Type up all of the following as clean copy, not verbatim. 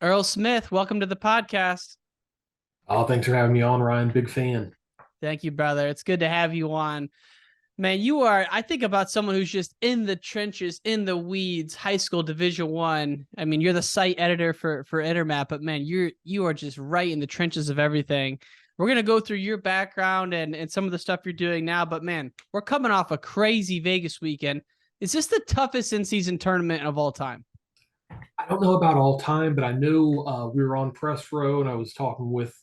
Earl Smith, welcome to the podcast. Oh, thanks for having me on, Ryan. Big fan. Thank you, brother. It's good to have you on. Man, I think about someone who's just in the trenches, in the weeds, high school Division One. I mean, you're the site editor for Intermat, but man, you are just right in the trenches of everything. We're gonna go through your background and some of the stuff you're doing now, but man, we're coming off a crazy Vegas weekend. Is this the toughest in-season tournament of all time? I don't know about all time, but I know we were on press row and I was talking with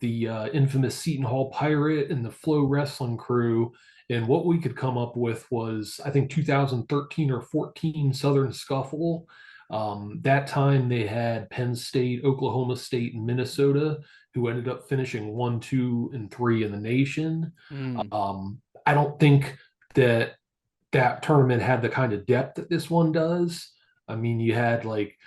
the infamous Seton Hall Pirate and the Flow Wrestling crew. And what we could come up with was, I think, 2013 or 14 Southern Scuffle. That time they had Penn State, Oklahoma State, and Minnesota, who ended up finishing 1, 2, and 3 in the nation. Mm, I don't think that that tournament had the kind of depth that this one does. I mean, you had like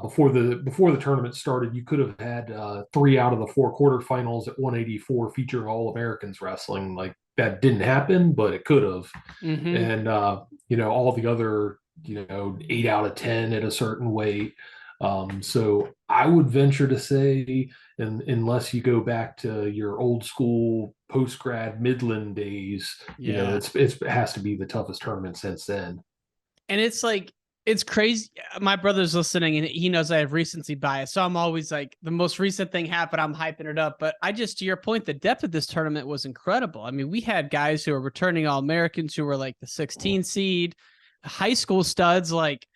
before the tournament started, you could have had 3 out of the 4 quarterfinals at 184 featuring All Americans wrestling. Like that didn't happen, but it could have. mm-hmm. And all the other 8 out of 10 at a certain weight. So I would venture to say, and unless you go back to your old school post grad Midland days, Yeah. it has to be the toughest tournament since then. And it's like, it's crazy. My brother's listening and he knows I have recency bias. So I'm always like, the most recent thing happened, I'm hyping it up. But to your point, the depth of this tournament was incredible. I mean, we had guys who are returning All Americans who were like the 16 seed, high school studs like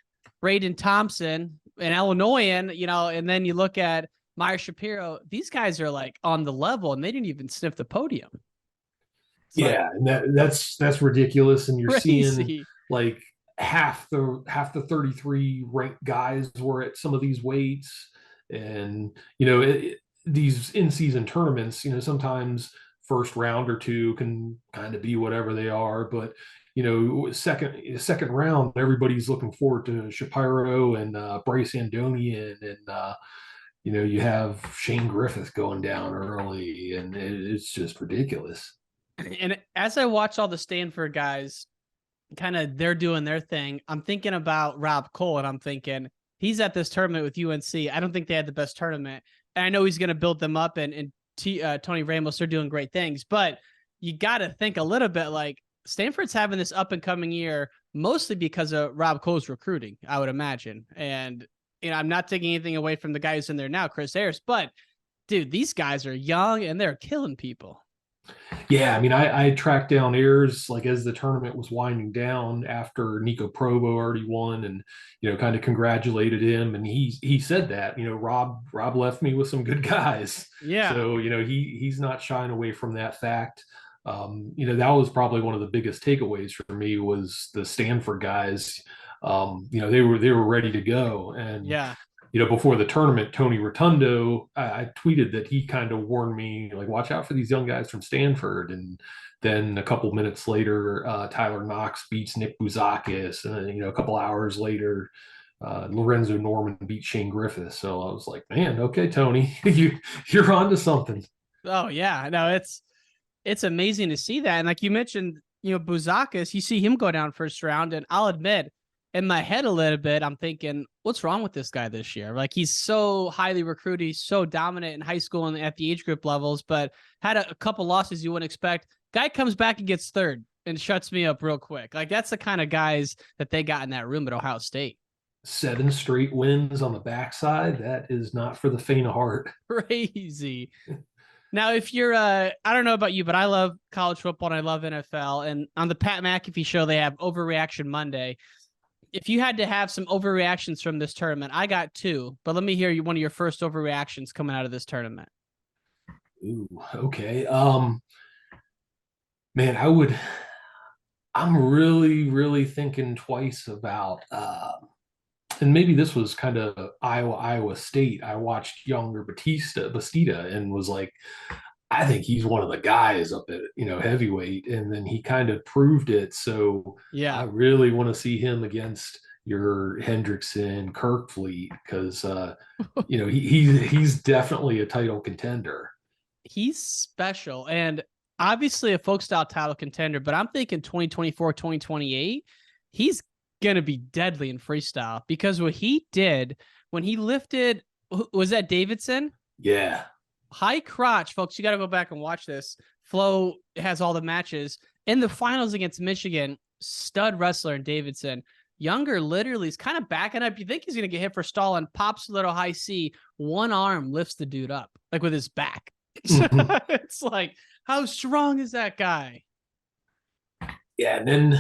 Braden Thompson, an Illinoisan, and then you look at Meyer Shapiro. These guys are like on the level and they didn't even sniff the podium. It's like Yeah, and that's ridiculous. And you're seeing crazy. like half the 33 ranked guys were at some of these weights, and these in-season tournaments, sometimes first round or two can kind of be whatever they are, but second round, everybody's looking forward to Shapiro and Bryce Andonian, and you have Shane Griffith going down early, and it's just ridiculous. And as I watch all the Stanford guys, kind of they're doing their thing, I'm thinking about Rob Cole, and I'm thinking he's at this tournament with UNC. I don't think they had the best tournament, and I know he's going to build them up. And Tony Ramos, they're doing great things, but you got to think a little bit like Stanford's having this up and coming year, mostly because of Rob Cole's recruiting, I would imagine. And I'm not taking anything away from the guy who's in there now, Chris Harris, but dude, these guys are young and they're killing people. Yeah, I mean, I tracked down Ayers like as the tournament was winding down after Nico Provo already won, and kind of congratulated him, and he said that Rob left me with some good guys, Yeah. so he's not shying away from that fact. That was probably one of the biggest takeaways for me was the Stanford guys. They were ready to go, and Yeah. before the tournament, Tony Rotundo, I tweeted that he kind of warned me, like, watch out for these young guys from Stanford. And then a couple minutes later, Tyler Knox beats Nick Bouzakis. And then, a couple hours later, Lorenzo Norman beat Shane Griffith. So I was like, man, okay, Tony, you're on to something. Oh yeah. No, it's amazing to see that. And like you mentioned, Bouzakis, you see him go down first round, and I'll admit, in my head a little bit, I'm thinking, what's wrong with this guy this year? Like he's so highly recruited, he's so dominant in high school and at the age group levels, but had a couple losses you wouldn't expect. Guy comes back and gets third and shuts me up real quick. Like that's the kind of guys that they got in that room at Ohio State. 7 straight wins on the backside. That is not for the faint of heart. Crazy. Now, if you're, I don't know about you, but I love college football and I love NFL. And on the Pat McAfee show, they have Overreaction Monday. If you had to have some overreactions from this tournament, I got two, but let me hear one of your first overreactions coming out of this tournament. Ooh, okay. Man, I'm really, really thinking twice about, and maybe this was kind of Iowa State. I watched younger Bastida, and was like, I think he's one of the guys up at, heavyweight. And then he kind of proved it. So I Yeah, really want to see him against your Hendrickson, Kirkfleet, because, he's definitely a title contender. he's special and obviously a folk style title contender, but I'm thinking 2024, 2028, he's going to be deadly in freestyle because what he did when he lifted Was that Davidson? Yeah. High crotch, folks. You got to go back and watch this. Flo has all the matches in the finals against Michigan. Stud wrestler in Davidson. Younger literally is kind of backing up. You think he's going to get hit for stalling, pops a little high C. One arm lifts the dude up, like with his back. Mhm. It's like, how strong is that guy? Yeah, and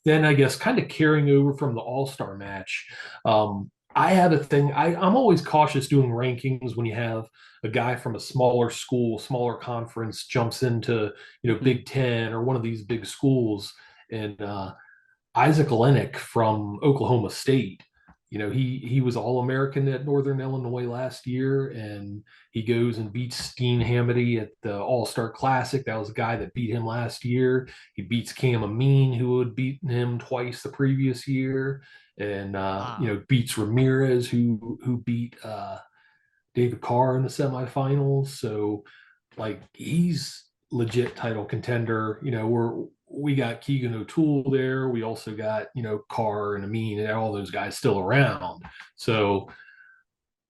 then I guess kind of carrying over from the All-Star match, I had a thing. I'm always cautious doing rankings when you have a guy from a smaller school, smaller conference jumps into Mhm. Big Ten or one of these big schools, and Isaac Lennox from Oklahoma State. He was All American at Northern Illinois last year, and he goes and beats Steen Hamity at the All Star Classic. That was a guy that beat him last year. He beats Cam Amin, who had beaten him twice the previous year, and Wow. beats Ramirez, who beat David Carr in the semifinals. So like he's legit title contender. We got Keegan O'Toole there. We also got Carr and Amin and all those guys still around. So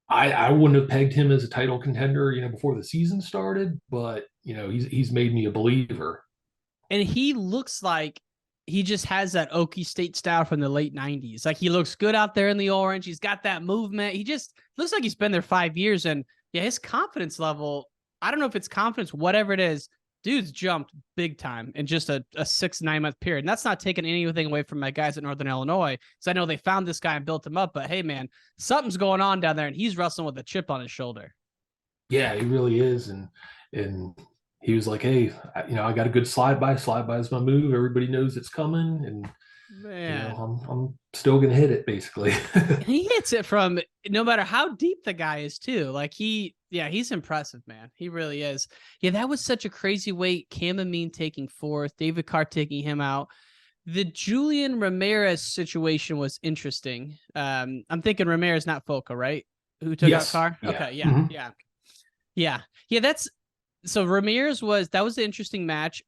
I wouldn't have pegged him as a title contender before the season started, but he's made me a believer. And he looks like he just has that Okie State style from the late 90s. Like he looks good out there in the orange. He's got that movement. He just looks like he's been there 5 years. And yeah, his confidence level, I don't know if it's confidence, whatever it is, dude's jumped big time in just a 6 9 month period. And that's not taking anything away from my guys at Northern Illinois. Because I know they found this guy and built him up. But hey, man, something's going on down there and he's wrestling with a chip on his shoulder. Yeah, he really is, and he was like, "Hey, I got a good slide by. Slide by is my move. Everybody knows it's coming, and Man, I'm still gonna hit it basically." he hits it from no matter how deep the guy is too. Like yeah, he's impressive, man. He really is. Yeah, that was such a crazy weight. Cam Amin taking fourth, David Carr taking him out. The Julian Ramirez situation was interesting. I'm thinking Ramirez, not Foca, right? Who took out Yes. Carr? Yeah. Okay, yeah, Mhm. yeah, yeah, yeah. That's so Ramirez was an interesting match.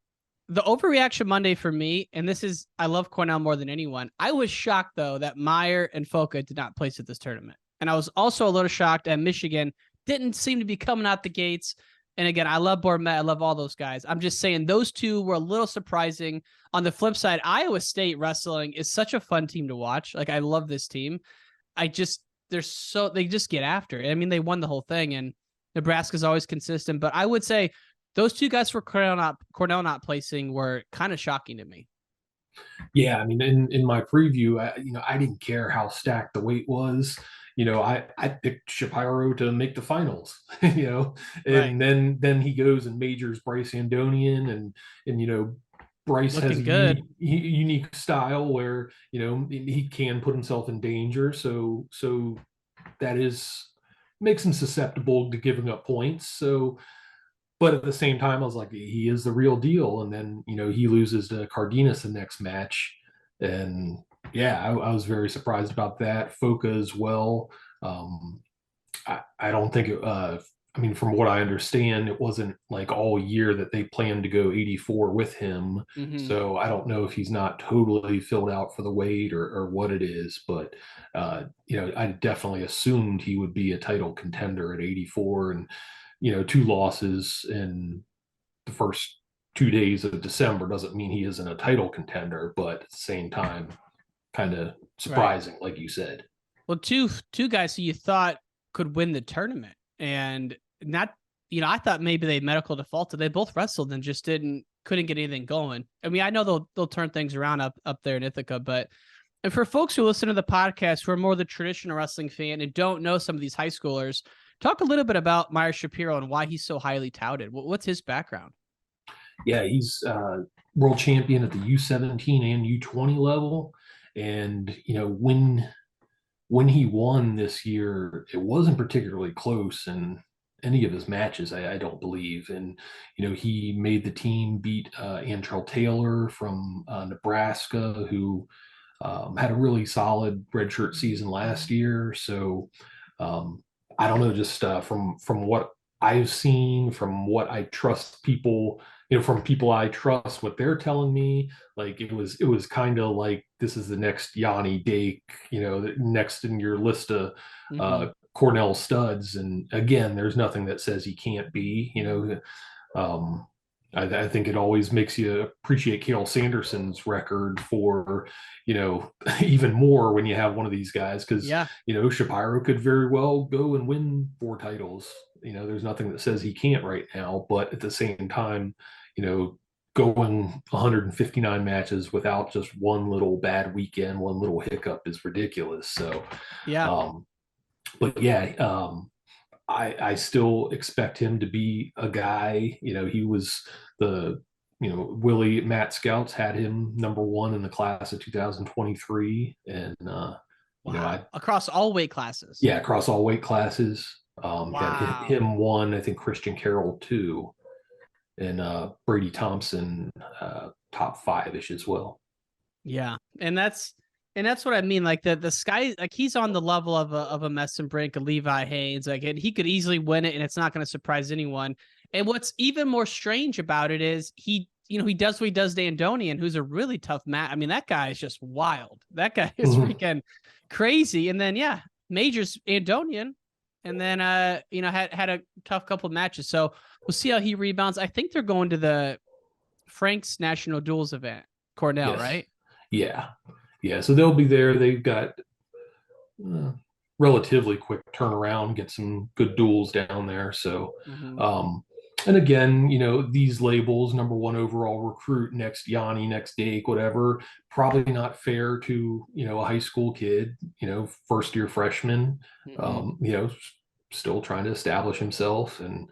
The overreaction Monday for me, and this is I love Cornell more than anyone. I was shocked though that Meyer and Foca did not place at this tournament, and I was also a little shocked at Michigan didn't seem to be coming out the gates. And again, I love Bormet, I love all those guys. I'm just saying those two were a little surprising. On the flip side, Iowa State wrestling is such a fun team to watch. Like I love this team. I just they just get after it. I mean, they won the whole thing, and Nebraska's always consistent. But I would say those two guys for Cornell not placing were kind of shocking to me. Yeah, I mean, in my preview, I didn't care how stacked the weight was. I picked Shapiro to make the finals. Right. And then he goes and majors Bryce Andonian, and Bryce has Looking a good. unique style where he can put himself in danger. So that is makes him susceptible to giving up points. So but at the same time, I was like, he is the real deal. And then, he loses to Cardenas the next match. And yeah, I was very surprised about that. Foca as well. Um, I don't think I mean, from what I understand, it wasn't like all year that they planned to go 84 with him. Mm-hmm. So I don't know if he's not totally filled out for the weight or what it is, but I definitely assumed he would be a title contender at 84, and two losses in the first 2 days of December doesn't mean he isn't a title contender, but at the same time, kind of Right. surprising, like you said. Well, two guys who you thought could win the tournament, and not I thought maybe they medical defaulted. They both wrestled and just couldn't get anything going. I mean, I know they'll turn things around up there in Ithaca, but and for folks who listen to the podcast who are more the traditional wrestling fan and don't know some of these high schoolers, talk a little bit about Meyer Shapiro and why he's so highly touted. What's his background? Yeah, he's world champion at the U17 and U20 level. And, when he won this year, it wasn't particularly close in any of his matches, I don't believe. And, he made the team beat Antrell Taylor from Nebraska, who had a really solid redshirt season last year. So I don't know, just from what I've seen, from what I trust people, from people I trust, what they're telling me, like it was kind of like this is the next Yanni Dake, next in your list of Mm-hmm. Cornell studs. And again, there's nothing that says he can't be, I think it always makes you appreciate Cale Sanderson's record for, even more when you have one of these guys, because, Yeah. Shapiro could very well go and win 4 titles. There's nothing that says he can't right now, but at the same time, going 159 matches without just one little bad weekend, one little hiccup is ridiculous. So, Yeah. but yeah, I still expect him to be a guy. He was the, Willie Matt Scouts had him number one in the class of 2023. And, Wow. Across all weight classes. yeah, across all weight classes. Had Wow. him one, I think Christian Carroll two, and Brady Thompson top five-ish as well. Yeah. And that's what I mean. Like the sky, like he's on the level of a Messon Brink, a Levi Haynes. Like he could easily win it, and it's not going to surprise anyone. And what's even more strange about it is he does what he does to Andonian, who's a really tough match. I mean, that guy is just wild. That guy is freaking crazy. And then yeah, Majors Andonian, and then had a tough couple of matches. So we'll see how he rebounds. I think they're going to the Frank's National Duels event, Cornell, Yes. right? Yeah. Yeah. So they'll be there. They've got uh, relatively quick turnaround, get some good duels down there. So, Mm-hmm. and again, these labels, number one overall recruit, next Yanni, next Dake, whatever, probably not fair to, a high school kid, first year freshman, Mm-hmm. still trying to establish himself. And,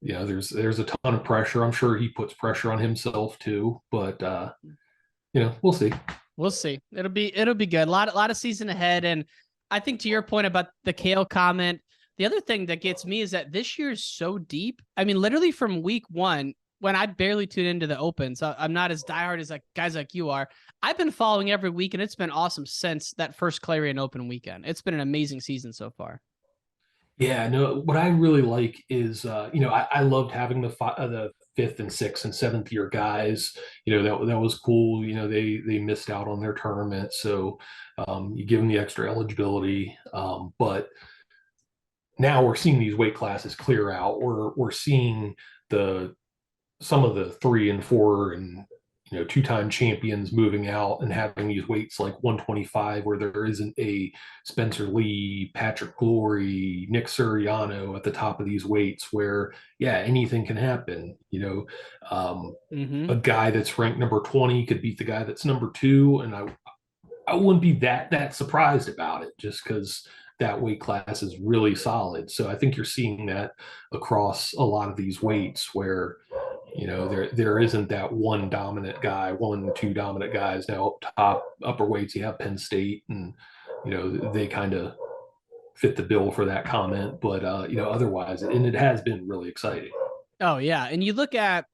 there's a ton of pressure. I'm sure he puts pressure on himself too, but, we'll see. We'll see. It'll be good. A lot of season ahead. And I think to your point about the Kale comment, the other thing that gets me is that this year is so deep. I mean, literally from week one, when I barely tune into the opens, I'm not as diehard as like guys like you are. I've been following every week, and it's been awesome since that first Clarion Open weekend. It's been an amazing season so far. Yeah, no, what I really like is, I loved having the fifth and sixth and seventh year guys. That was cool. They missed out on their tournament, so you give them the extra eligibility. But now we're seeing these weight classes clear out. We're seeing the some of the 3 and 4 and two-time champions moving out and having these weights like 125 where there isn't a Spencer Lee, Patrick Glory, Nick Suriano at the top of these weights where anything can happen. Mm-hmm. A guy that's ranked number 20 could beat the guy that's number 2, and I wouldn't be that surprised about it just because that weight class is really solid. So I think you're seeing that across a lot of these weights where there isn't that one dominant guy, 1, 2 dominant guys. Now up top, upper weights, you have Penn State, and they kind of fit the bill for that comment. But otherwise, and it has been really exciting. Oh yeah, and you look at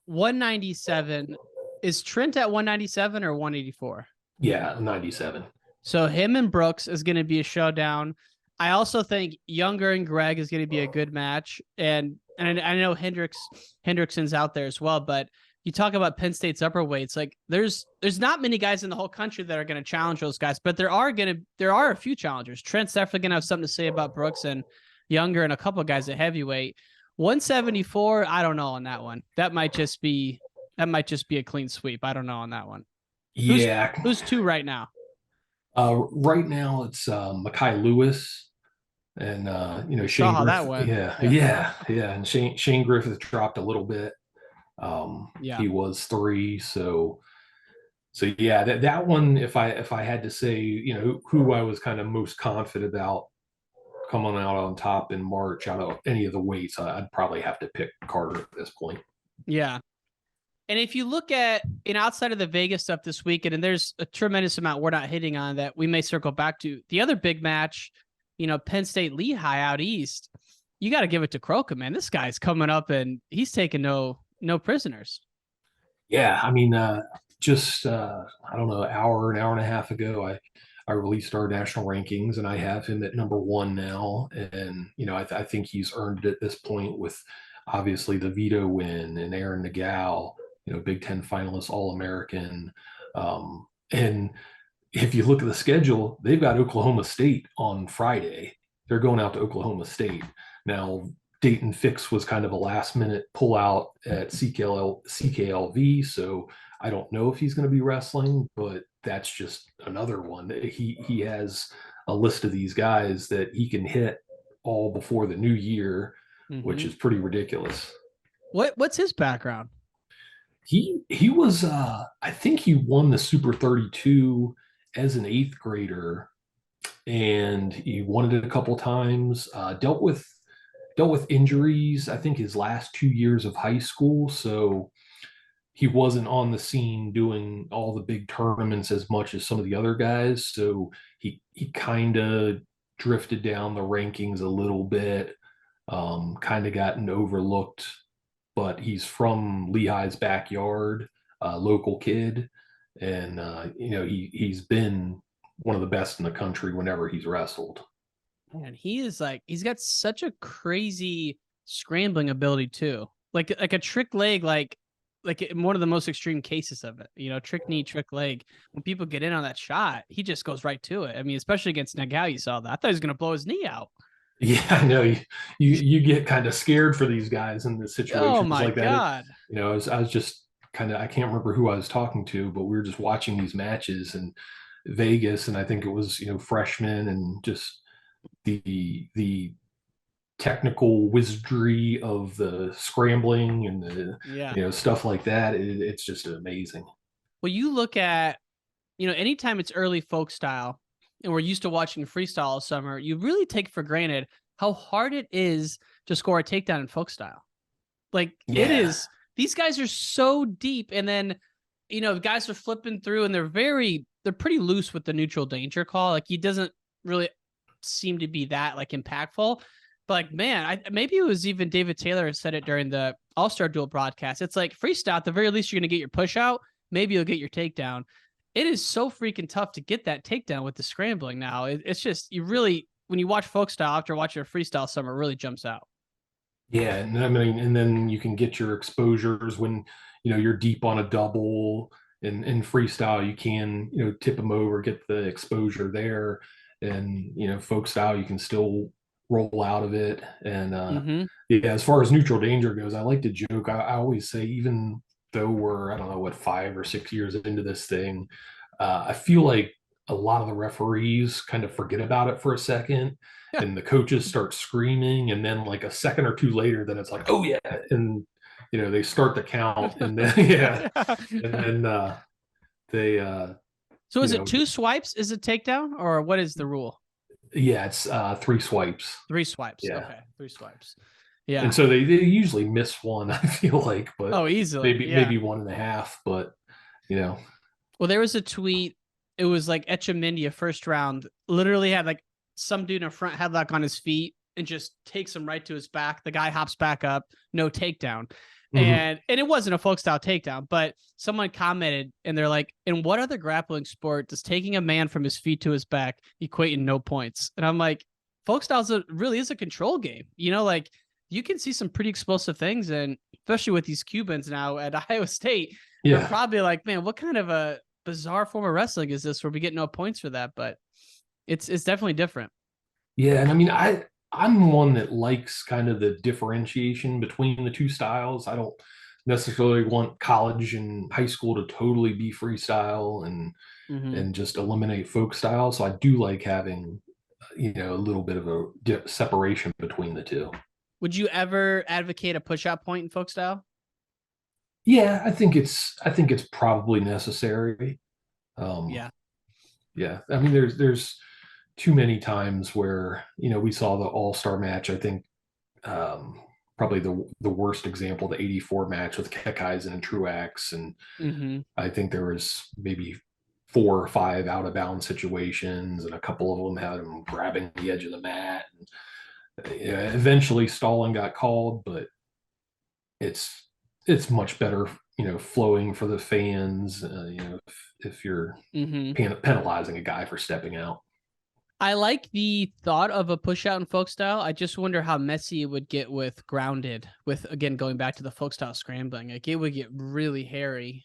197. Is Trent at 197 or 184? Yeah, 97. So him and Brooks is going to be a showdown. I also think Younger and Greg is going to be a good match, and I know Hendrickson's out there as well. But you talk about Penn State's upper weights, like there's not many guys in the whole country that are going to challenge those guys, but there are a few challengers. Trent's definitely going to have something to say about Brooks and Younger and a couple of guys at heavyweight. 174, I don't know on that one. That might just be a clean sweep. I don't know on that one. Who's Yeah. who's 2 right now? Right now it's Makai Lewis and Saw Shane how that Griffith. went. Yeah, and Shane Griffith dropped a little bit. Yeah. He was 3, so yeah, that one. If I had to say, who I was kind of most confident about coming out on top in March out of any of the weights, I'd probably have to pick Carter at this point. Yeah. And if you look at outside of the Vegas stuff this weekend, and there's a tremendous amount we're not hitting on that we may circle back to. The other big match, Penn State Lehigh out east, you got to give it to Croca, man. This guy's coming up and he's taking no prisoners. Yeah, I mean, just I don't know, an hour and a half ago, I released our national rankings, and I have him at number 1 now. And I think he's earned it at this point with obviously the Vito win and Aaron Nagel, Big Ten finalist, All American, and if you look at the schedule, they've got Oklahoma State on Friday. They're going out to Oklahoma State. Now, Dayton Fix was kind of a last minute pullout at CKLV. So I don't know if he's going to be wrestling, but that's just another one. He has a list of these guys that he can hit all before the new year, which Mm-hmm. is pretty ridiculous. What's his background? He was I think he won the Super 32 as an eighth grader, and he won it a couple times. Dealt with injuries, I think his last 2 years of high school, so he wasn't on the scene doing all the big tournaments as much as some of the other guys. So he kind of drifted down the rankings a little bit, kind of gotten overlooked, but he's from Lehigh's backyard, local kid, and he's been one of the best in the country whenever he's wrestled. Man, he is like he's got such a crazy scrambling ability too. Like a trick leg, like in one of the most extreme cases of it. Trick knee, trick leg. When people get in on that shot, he just goes right to it. I mean, especially against Nagao, you saw that. I thought he was gonna blow his knee out. Yeah, I know you get kind of scared for these guys in the Oh situations my like that. god. I was just kind of, I can't remember who I was talking to, but we were just watching these matches in Vegas, and I think it was freshmen, and just the technical wizardry of the scrambling and the Yeah. stuff like that. It's just amazing. Well, you look at, anytime it's early folk style and we're used to watching freestyle all summer, you really take for granted how hard it is to score a takedown in folk style. Like it Yeah, is, these guys are so deep. And then, guys are flipping through and they're pretty loose with the neutral danger call. Like he doesn't really seem to be that like impactful. But like, man, maybe it was even David Taylor said it during the All-Star Duel broadcast. It's like freestyle, at the very least, you're going to get your push out. Maybe you'll get your takedown. It is so freaking tough to get that takedown with the scrambling now. It's just, when you watch folk style after watching a freestyle summer, it really jumps out. yeah, and I mean, and then you can get your exposures when you're deep on a double. In freestyle, you can tip them over, get the exposure there, and folk style, you can still roll out of it. And Mm-hmm. yeah, as far as neutral danger goes, I like to joke. I always say, even though we're, I don't know, what, 5 or 6 years into this thing, I feel like a lot of the referees kind of forget about it for a second, and the coaches start screaming, and then like a second or two later, then it's like, oh yeah, and they start the count, and then yeah, and then they So you is it know two swipes? Is it takedown or what is the rule? yeah, it's three swipes. Three swipes. Yeah, Okay. Three swipes. and Yeah. so they usually miss one, I feel like, but Oh, easily. Yeah. maybe one and a half, but you know Well, there was a tweet. It was like Etchemindia first round, literally had like some dude in a front headlock on his feet and just takes him right to his back. The guy hops back up, no takedown. mhm. And it wasn't a folk style takedown, but someone commented and they're like, in what other grappling sport does taking a man from his feet to his back equate in no points? And I'm like, folk styles really is a control game. Like you can see some pretty explosive things. And especially with these Cubans now at Iowa State, they're Yeah, probably like, man, what kind of a bizarre form of wrestling is this where we get no points for that? But it's definitely different. yeah, and I mean, I'm one that likes kind of the differentiation between the two styles. I don't necessarily want college and high school to totally be freestyle Mm-hmm. and just eliminate folk style. So I do like having a little bit of a separation between the two. Would you ever advocate a push out point in folk style? Yeah, I think it's probably necessary. Um, Yeah. yeah, I mean, there's too many times where we saw the All Star match. I think probably the worst example, the '84 match with Kekaizen and Truax, and Mm-hmm. I think there was maybe 4 or 5 out of bounds situations, and a couple of them had him grabbing the edge of the mat. And, eventually, stalling got called, but it's it's much better, flowing for the fans. If you're Mm-hmm. penalizing a guy for stepping out. I like the thought of a push out in folk style. I just wonder how messy it would get with grounded, with again going back to the folk style scrambling. Like it would get really hairy.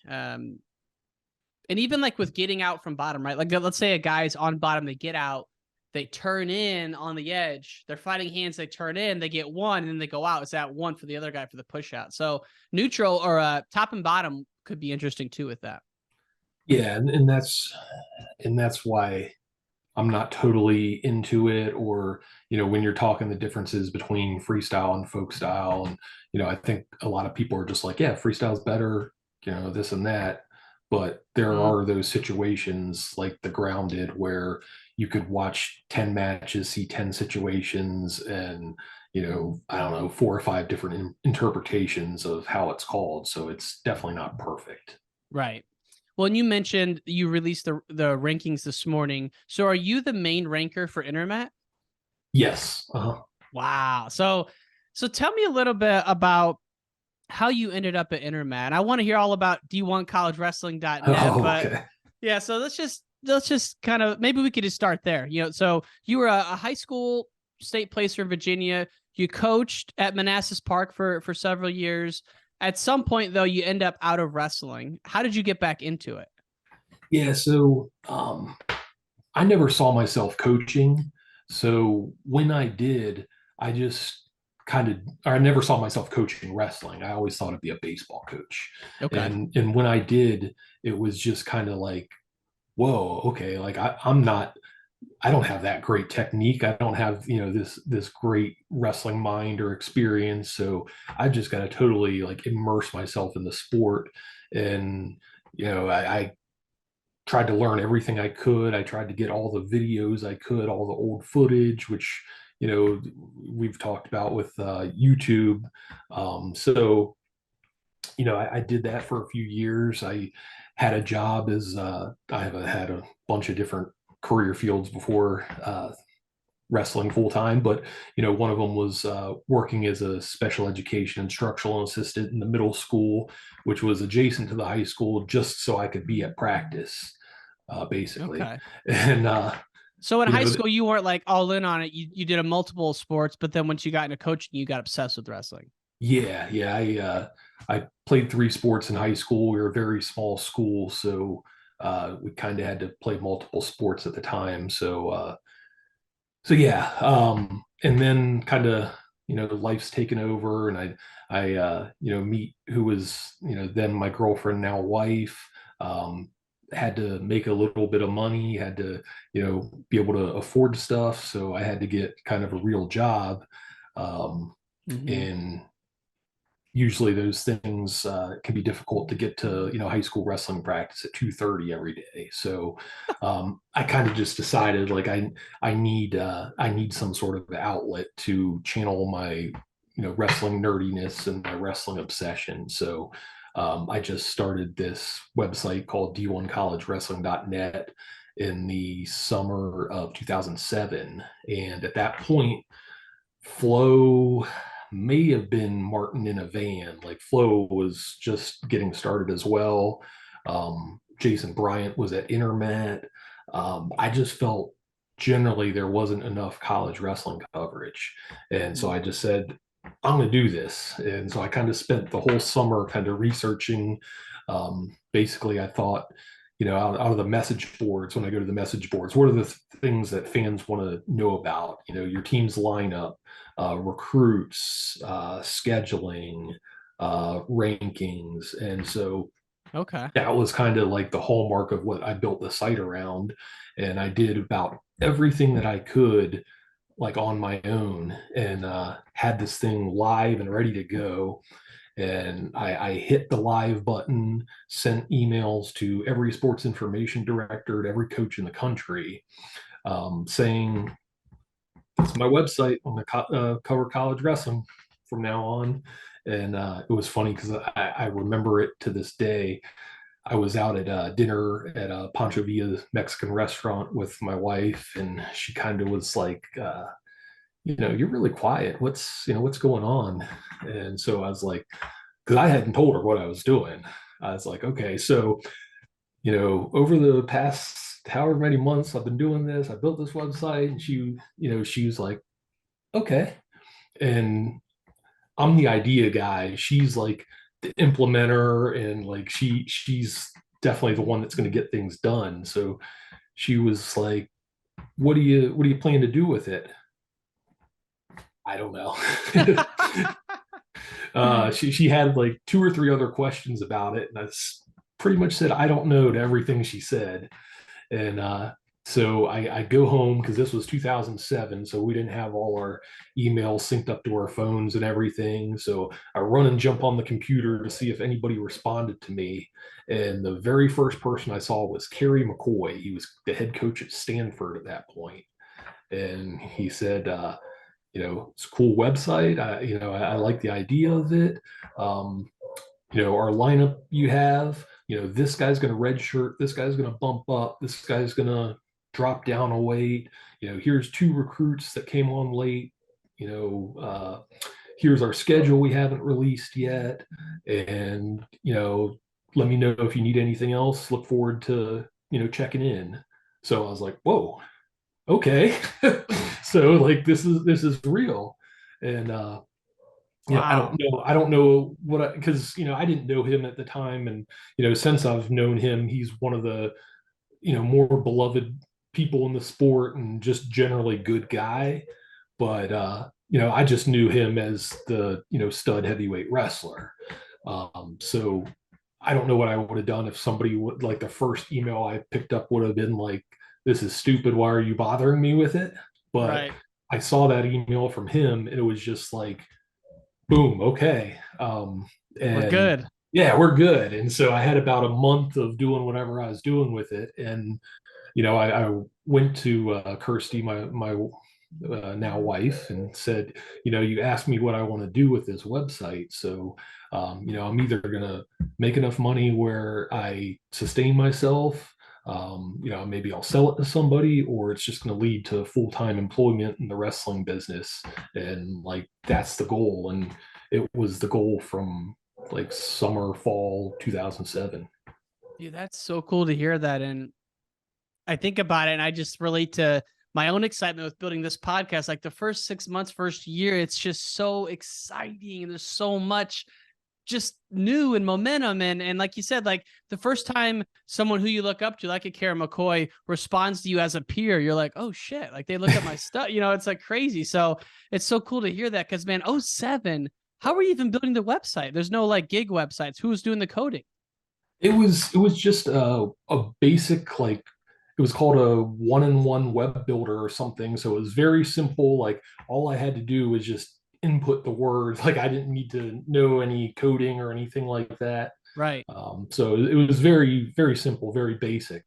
And even like with getting out from bottom, right? Like let's say a guy's on bottom, they get out, they turn in on the edge, they're fighting hands, they turn in, they get one, and then they go out. It's that one for the other guy for the push out. So neutral or top and bottom could be interesting too with that. Yeah, and that's why I'm not totally into it. Or, when you're talking the differences between freestyle and folk style, and I think a lot of people are just like, yeah, freestyle's better, this and that. But there Mm, are those situations like the grounded where you could watch 10 matches, see 10 situations, and I don't know, four or five different interpretations of how it's called. So it's definitely not perfect. right. Well, and you mentioned you released the rankings this morning. So are you the main ranker for Intermat? Yes. Wow. So tell me a little bit about how you ended up at Intermat. I want to hear all about d1collegewrestling.net, Oh, but okay. yeah, so let's just kind of maybe we could just start there. So you were a high school state placer in Virginia. You coached at Manassas Park for several years. At some point though, you end up out of wrestling. How did you get back into it? Yeah, so I never saw myself coaching. So when I did, I just I never saw myself coaching wrestling. I always thought I'd be a baseball coach. Okay. And when I did, it was just kind of like, whoa, okay, like I don't have that great technique. I don't have, this great wrestling mind or experience. So I just got to totally like immerse myself in the sport. And, I tried to learn everything I could. I tried to get all the videos I could, all the old footage, which, we've talked about with YouTube. So, I did that for a few years. I had a job as I have had a bunch of different career fields before wrestling full time, but one of them was working as a special education instructional assistant in the middle school, which was adjacent to the high school, just so I could be at practice, basically. Okay. And So in you high know, school, you weren't like all in on it. You did a multiple sports, but then once you got into coaching, you got obsessed with wrestling. yeah. I played three sports in high school. We were a very small school, so we kind of had to play multiple sports at the time. So yeah, and then kind of life's taken over, and I meet who was then my girlfriend, now wife. Um, had to make a little bit of money, had to be able to afford stuff, so I had to get kind of a real job. Um, Mm-hmm. and usually those things can be difficult to get to high school wrestling practice at 2:30 every day. So I kind of just decided like I need some sort of outlet to channel my wrestling nerdiness and my wrestling obsession. So I just started this website called d1collegewrestling.net in the summer of 2007. And at that point, Flow may have been Martin in a van. Like Flow was just getting started as well. Jason Bryant was at Intermat. I just felt generally there wasn't enough college wrestling coverage. And so Mm-hmm. I just said, I'm going to do this. And so I kind of spent the whole summer kind of researching. Basically, I thought, out of the message boards, when I go to the message boards, what are the things that fans want to know about? Your team's lineup, recruits, scheduling, rankings. And so Okay. that was kind of like the hallmark of what I built the site around. And I did about everything that I could like on my own, and had this thing live and ready to go. And I hit the live button, sent emails to every sports information director, to every coach in the country, saying, it's my website. I'm going to cover college wrestling from now on. And it was funny because I remember it to this day. I was out at dinner at a Pancho Villa's Mexican restaurant with my wife, and she kind of was like, you're really quiet. What's going on? And so I was like, because I hadn't told her what I was doing. I was like, okay, so, over the past however many months I've been doing this, I built this website. And she was like, okay. And I'm the idea guy. She's like the implementer, and like she's definitely the one that's going to get things done. So she was like, what do you plan to do with it? I don't know. She had like two or three other questions about it, and I pretty much said I don't know to everything she said. And so I go home because this was 2007, so we didn't have all our emails synced up to our phones and everything. So I run and jump on the computer to see if anybody responded to me. And the very first person I saw was Kerry McCoy. He was the head coach at Stanford at that point. And he said, it's a cool website. I like the idea of it. Um, our lineup you have, this guy's going to redshirt, this guy's going to bump up, this guy's going to drop down a weight. Here's two recruits that came on late. Here's our schedule we haven't released yet. And, let me know if you need anything else. Look forward to, checking in. So I was like, whoa, okay. So like this is real. And Wow. I don't know what because I didn't know him at the time, and since I've known him, he's one of the more beloved people in the sport and just generally good guy. But I just knew him as the stud heavyweight wrestler. So I don't know what I would have done if somebody would like the first email I picked up would have been like, "This is stupid. Why are you bothering me with it?" But Right. I saw that email from him, and it was just like, boom, okay. We're And good. yeah, we're good. And so I had about a month of doing whatever I was doing with it. And, I went to Kirsty, my now wife, and said, you asked me what I want to do with this website. So, I'm either going to make enough money where I sustain myself. Maybe I'll sell it to somebody, or it's just going to lead to full-time employment in the wrestling business. And like, that's the goal. And it was the goal from like summer, fall 2007. Dude, that's so cool to hear that. And I think about it and I just relate to my own excitement with building this podcast. Like the first 6 months, first year, it's just so exciting. And there's so much just new and momentum. And like you said, like the first time someone who you look up to, like a Kara McCoy, responds to you as a peer, you're like, oh shit, like they look at my stuff, it's like crazy. So it's so cool to hear that because man, '07, how are you even building the website? There's no like gig websites. Who's doing the coding? It was just a basic, like, it was called a one-in-one web builder or something. So it was very simple. Like, all I had to do was just input the words. Like, I didn't need to know any coding or anything like that. Right. So it was very, very simple, very basic.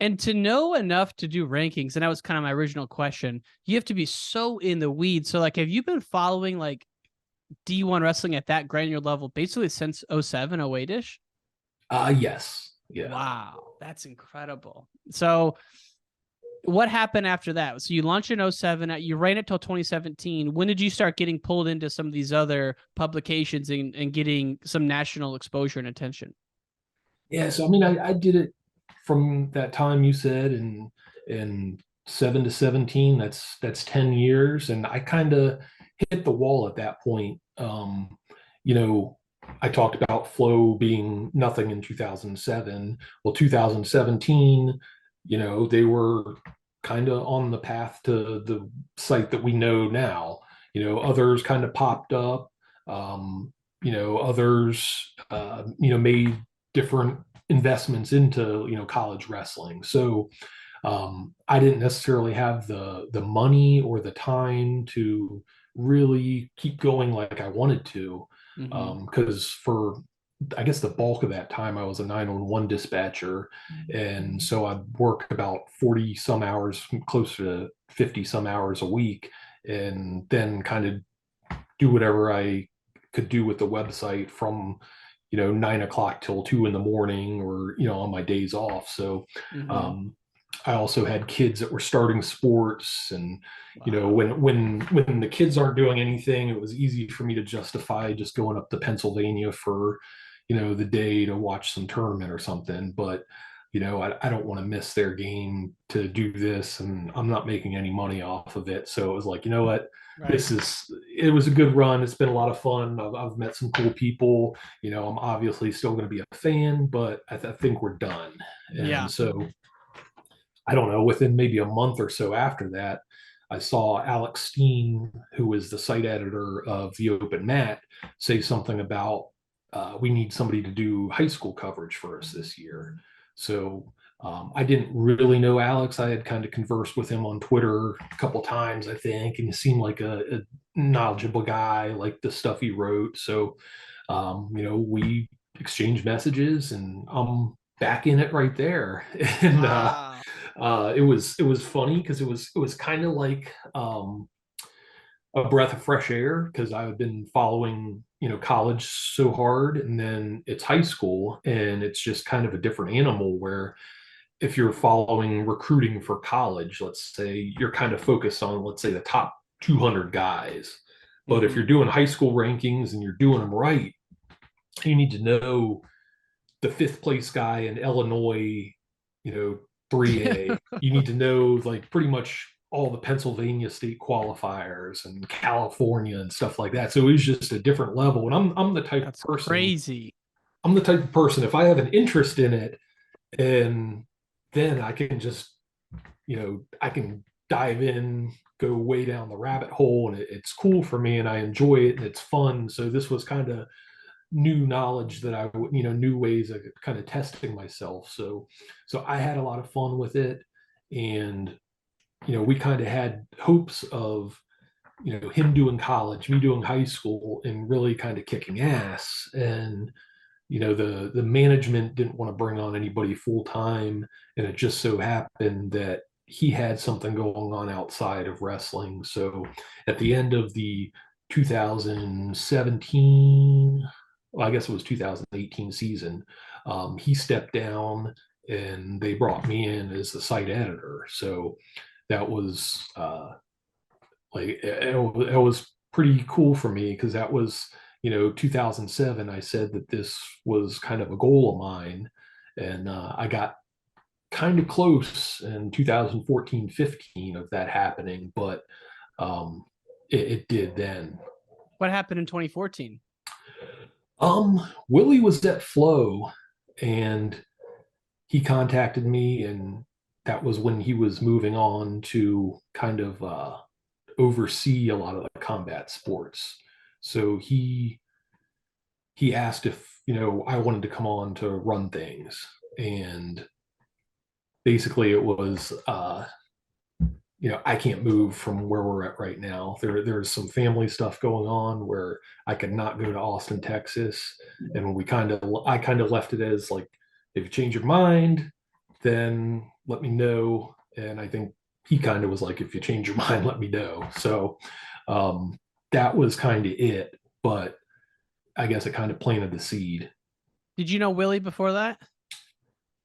And to know enough to do rankings, and that was kind of my original question, you have to be so in the weeds. So like, have you been following like D1 wrestling at that granular level basically since '07, '08-ish? Yes. Yeah. Wow, that's incredible. So what happened after that? So you launched in '07, you ran it till 2017. When did you start getting pulled into some of these other publications and getting some national exposure and attention? Yeah. So I mean, I did it from that time you said, in 7 to 17. That's 10 years, and I kind of hit the wall at that point. You know, I talked about Flow being nothing in 2007. Well, 2017, they were kind of on the path to the site that we know now. Others kind of popped up. Others, made different investments into, college wrestling. So I didn't necessarily have the money or the time to really keep going like I wanted to, Mm-hmm. because for I guess the bulk of that time I was a 911 dispatcher, and so I'd work about 40 some hours, close to 50 some hours a week, and then kind of do whatever I could do with the website from 9 o'clock till 2 in the morning, or on my days off. So Mm-hmm. um, I also had kids that were starting sports, and Wow. when the kids aren't doing anything, it was easy for me to justify just going up to Pennsylvania for the day to watch some tournament or something. But I don't want to miss their game to do this, and I'm not making any money off of it. So it was like, you know what, Right. it was a good run. It's been a lot of fun. I've met some cool people. I'm obviously still going to be a fan, but I think we're done. Yeah. And so I don't know, within maybe a month or so after that, I saw Alex Steen, who is the site editor of the Open Mat, say something about we need somebody to do high school coverage for us this year. So I didn't really know Alex. I had kind of conversed with him on Twitter a couple times, I think, and he seemed like a knowledgeable guy, like the stuff he wrote. So, we exchanged messages, and I'm back in it right there. And Wow. it was funny because it was kind of like a breath of fresh air because I've been following college so hard, and then it's high school, and it's just kind of a different animal where if you're following recruiting for college, let's say you're kind of focused on, let's say, the top 200 guys. But if Hmm. you're doing high school rankings and you're doing them right, you need to know the fifth place guy in Illinois, 3A. You need to know like pretty much all the Pennsylvania state qualifiers and California and stuff like that. So it was just a different level. And I'm the type of That's person, crazy. if I have an interest in it, and then I can just, I can dive in, go way down the rabbit hole, and it's cool for me and I enjoy it and it's fun. So this was kind of new knowledge that I, new ways of kind of testing myself. So I had a lot of fun with it. And, we kind of had hopes of, him doing college, me doing high school, and really kind of kicking ass. And, the management didn't want to bring on anybody full time. And it just so happened that he had something going on outside of wrestling. So at the end of the 2017, well, I guess it was 2018 season, he stepped down and they brought me in as the site editor. So that was it was pretty cool for me because that was 2007. I said that this was kind of a goal of mine, and I got kind of close in 2014-15 of that happening, but it did then. What happened in 2014? Willie was at Flow, and he contacted me, and that was when he was moving on to kind of oversee a lot of the combat sports. So he asked if I wanted to come on to run things, and basically it was I can't move from where we're at right now. There's some family stuff going on where I could not go to Austin, Texas, and I kind of left it as like, if you change your mind, then let me know. And I think he kind of was like, if you change your mind, let me know. So that was kind of it, but I guess it kind of planted the seed. Did you know Willie before that?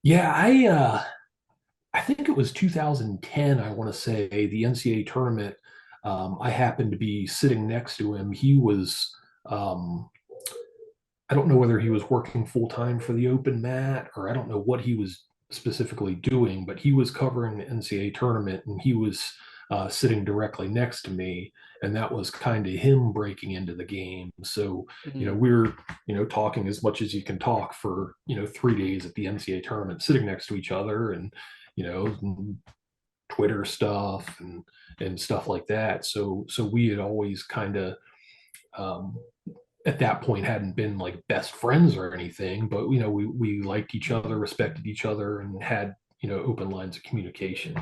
Yeah, I think it was 2010. I want to say the NCAA tournament. I happened to be sitting next to him. He was I don't know whether he was working full time for the Open Mat, or I don't know what he was specifically doing, but he was covering the NCAA tournament, and he was sitting directly next to me, and that was kind of him breaking into the game. So Mm. we were talking as much as you can talk for 3 days at the NCAA tournament, sitting next to each other, and Twitter stuff and stuff like that. So we had always kind of um, at that point hadn't been like best friends or anything, but we liked each other, respected each other, and had open lines of communication.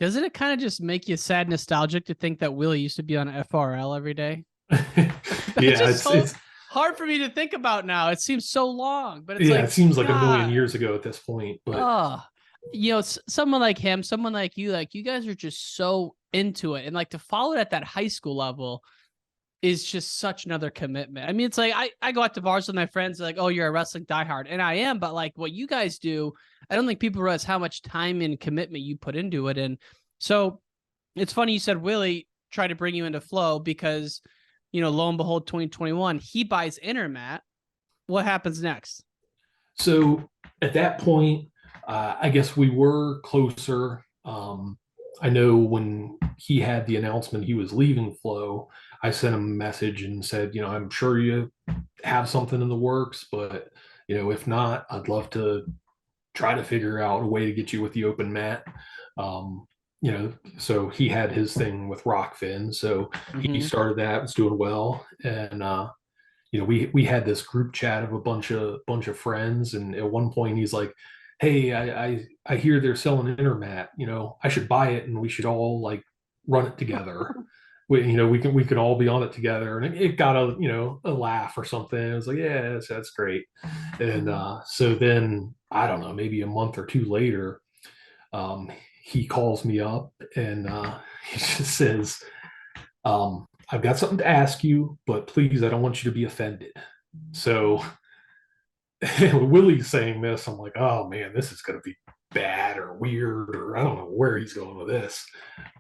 Doesn't it kind of just make you sad nostalgic to think that Willie used to be on FRL every day? That's Yeah, just so it's hard for me to think about now. It seems so long, but it's yeah, like, it seems like a million God, years ago at this point, but oh, someone like him, someone like you guys are just so into it. And like to follow it at that high school level is just such another commitment. I mean, it's like I go out to bars with my friends, like, oh, you're a wrestling diehard. And I am, but like what you guys do, I don't think people realize how much time and commitment you put into it. And so it's funny you said Willie tried to bring you into Flow because, lo and behold, 2021, he buys Intermat. What happens next? so at that point, I guess we were closer. I know when he had the announcement he was leaving Flow, I sent him a message and said, I'm sure you have something in the works, but if not, I'd love to try to figure out a way to get you with the open mat. Um, so he had his thing with Rockfin, so he Mm-hmm. started that, was doing well, and we had this group chat of a bunch of friends, and at one point he's like, "Hey, I hear they're selling Intermat. I should buy it, and we should all like run it together. We can all be on it together." And it got a laugh or something. It was like, "Yeah, that's great." And so then I don't know, maybe a month or two later, um, he calls me up and he just says, I've got something to ask you, but please, I don't want you to be offended. So Willie's saying this, I'm like, oh man, this is going to be bad or weird, or I don't know where he's going with this.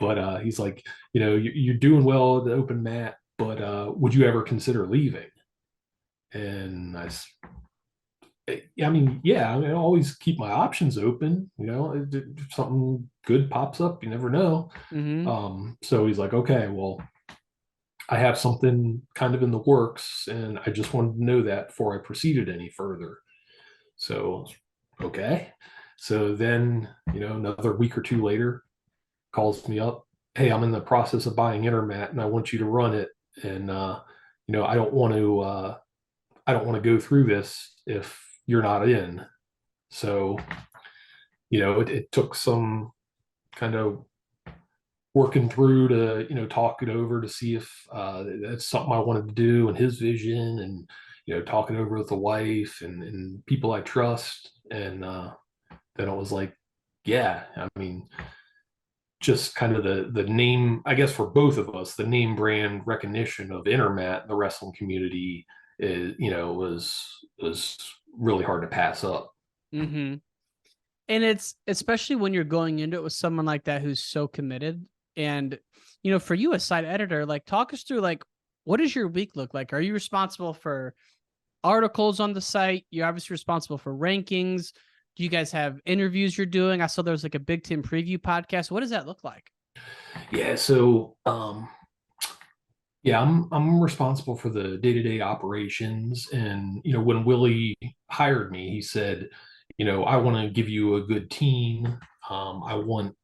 But he's like, you're doing well at the open mat, but would you ever consider leaving? And I always keep my options open. If something good pops up, you never know. Mm-hmm. So he's like, okay, well, I have something kind of in the works, and I just wanted to know that before I proceeded any further. So, okay. So then, another week or two later, calls me up. Hey, I'm in the process of buying Intermat, and I want you to run it. And I don't want to go through this if you're not in. So, it took some kind of working through to talk it over to see if that's something I wanted to do and his vision, and talk it over with the wife and people I trust, and then it was like, yeah, I mean, just kind of the name, I guess, for both of us, the name brand recognition of Intermat in the wrestling community is was really hard to pass up. Mm-hmm. And it's especially when you're going into it with someone like that who's so committed. And, for you, a side editor, like talk us through like what does your week look like? Are you responsible for articles on the site? You're obviously responsible for rankings. Do you guys have interviews you're doing? I saw there was like a Big Ten preview podcast. What does that look like? Yeah, so yeah, I'm responsible for the day-to-day operations. And when Willie hired me, he said, I want to give you a good team. I want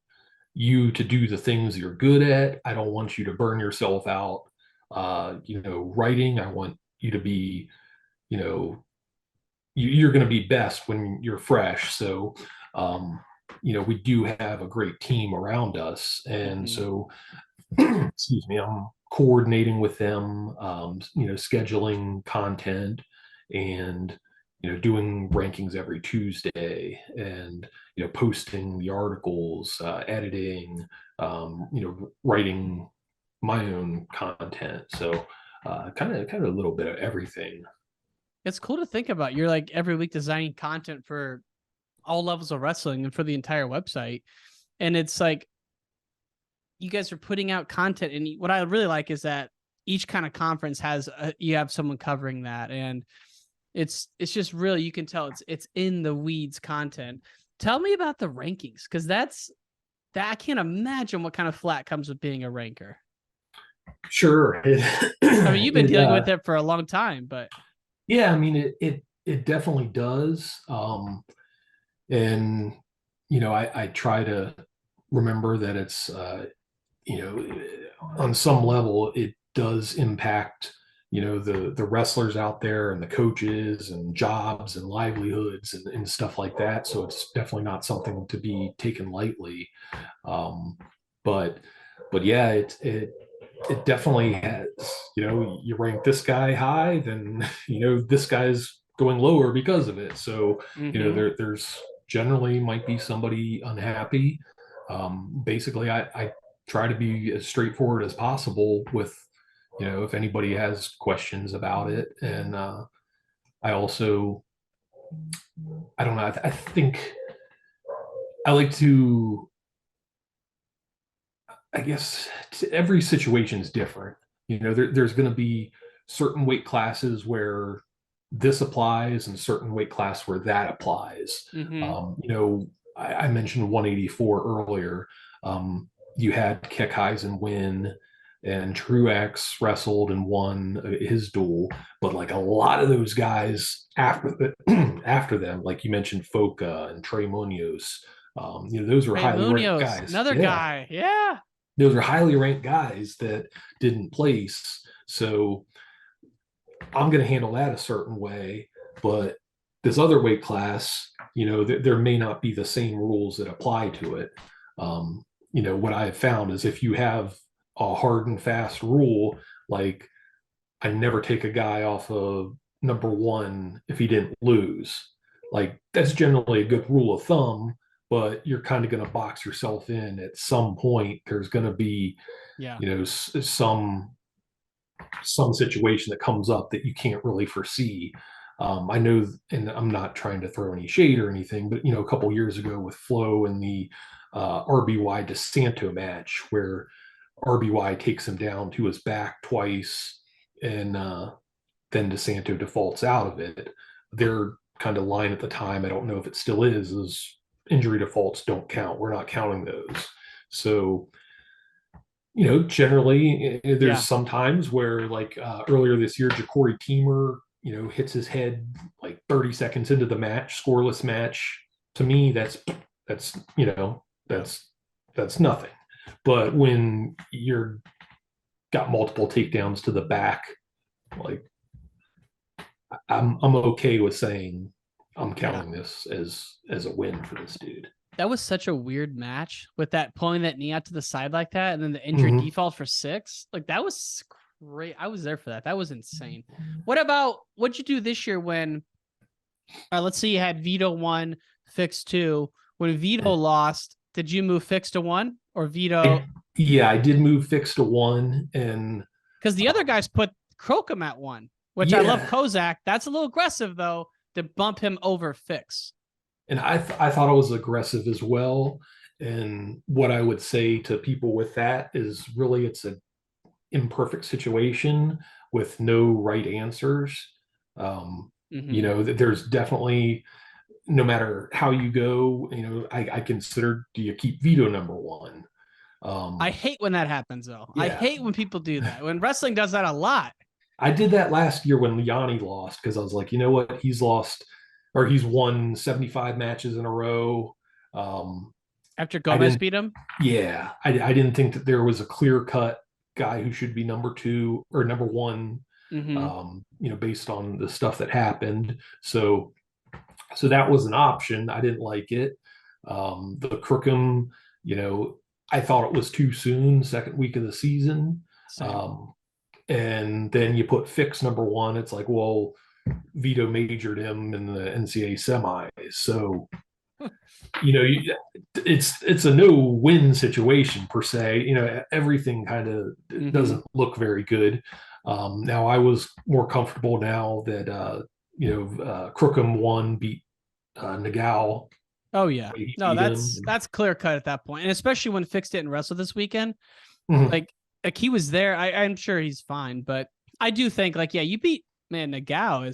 you to do the things you're good at. I don't want you to burn yourself out writing. I want you to be, you know you're going to be best when you're fresh. So um we do have a great team around us, and Mm-hmm. so excuse me, I'm coordinating with them, scheduling content, and doing rankings every Tuesday, and posting the articles, editing, writing my own content. So kind of a little bit of everything. It's cool to think about. You're like every week designing content for all levels of wrestling and for the entire website. And it's like you guys are putting out content. And what I really like is that each kind of conference has you have someone covering that, and it's just really, you can tell it's in the weeds content. Tell me about the rankings, because that I can't imagine what kind of flat comes with being a ranker. Sure. I mean, you've been dealing with it for a long time, but Yeah, I mean, it definitely does. And I try to remember that it's you know on some level it does impact the wrestlers out there, and the coaches, and jobs and livelihoods, and stuff like that. So it's definitely not something to be taken lightly. um but yeah, it definitely has, you rank this guy high, then this guy's going lower because of it. So mm-hmm. there's generally might be somebody unhappy. Basically, I try to be as straightforward as possible with if anybody has questions about it. And I also, I don't know, I think I like to, I guess, every situation is different. There's going to be certain weight classes where this applies and certain weight class where that applies. Mm-hmm. I mentioned 184 earlier. You had Keckeisen win, and Truex wrestled and won his duel. But like a lot of those guys after them, like you mentioned, Foca and Trey Munoz, those were Ray highly ranked Munoz, guys. another Yeah, guy. Yeah. those are highly ranked guys that didn't place. So I'm going to handle that a certain way, but this other weight class, there may not be the same rules that apply to it. What I have found is if you have a hard and fast rule, like I never take a guy off of number one if he didn't lose. Like that's generally a good rule of thumb, but you're kind of going to box yourself in at some point. There's going to be, Yeah. some situation that comes up that you can't really foresee. I know, and I'm not trying to throw any shade or anything, but a couple years ago with Flo and the RBY DeSanto match, where RBY takes him down to his back twice, and then DeSanto defaults out of it. Their kind of line at the time, I don't know if it still is injury defaults don't count. We're not counting those. So generally there's Yeah. some times where like earlier this year, Ja'Cory Teamer, hits his head like 30 seconds into the match, scoreless match. To me, that's that's nothing. But when you're got multiple takedowns to the back, like I'm okay with saying I'm Yeah. counting this as a win for this dude. That was such a weird match with that pulling that knee out to the side like that, and then the injury Mm-hmm. default for 6. Like that was great. I was there for that. That was insane. What about what'd you do this year when let's say you had Vito 1, Fix 2. When Vito lost, did you move Fix to 1 or Vito? Yeah, I did move Fix to 1, and Because the other guys put Crocum at 1, which I love yeah, Kozak. That's a little aggressive though to bump him over Fix. and I thought it was aggressive as well. And what I would say to people with that is really it's an imperfect situation with no right answers. There's definitely, no matter how you go, I consider, do you keep Vito number one? I hate when that happens though. I Yeah, hate when people do that. When wrestling does that a lot. I did that last year when Yanni lost because I was like, you know what, he's lost or he's won 75 matches in a row. Um, After I Gomez didn't, beat him? yeah, I didn't think that there was a clear cut guy who should be number two or number one, Mm-hmm. based on the stuff that happened. So that was an option. I didn't like it. The Crookham, I thought it was too soon, second week of the season. Same. And then you put Fix number one. It's like, well, Vito majored him in the NCAA semis. So, it's a no-win situation per se. Everything kind of doesn't look very good. Now I was more comfortable now that Crookham won, beat Nagao. Oh yeah. He No, beat him. that's clear cut at that point. And especially when Fix didn't wrestle this weekend. Mhm. Like he was there. I'm sure he's fine, but I do think like, yeah, you beat Nagao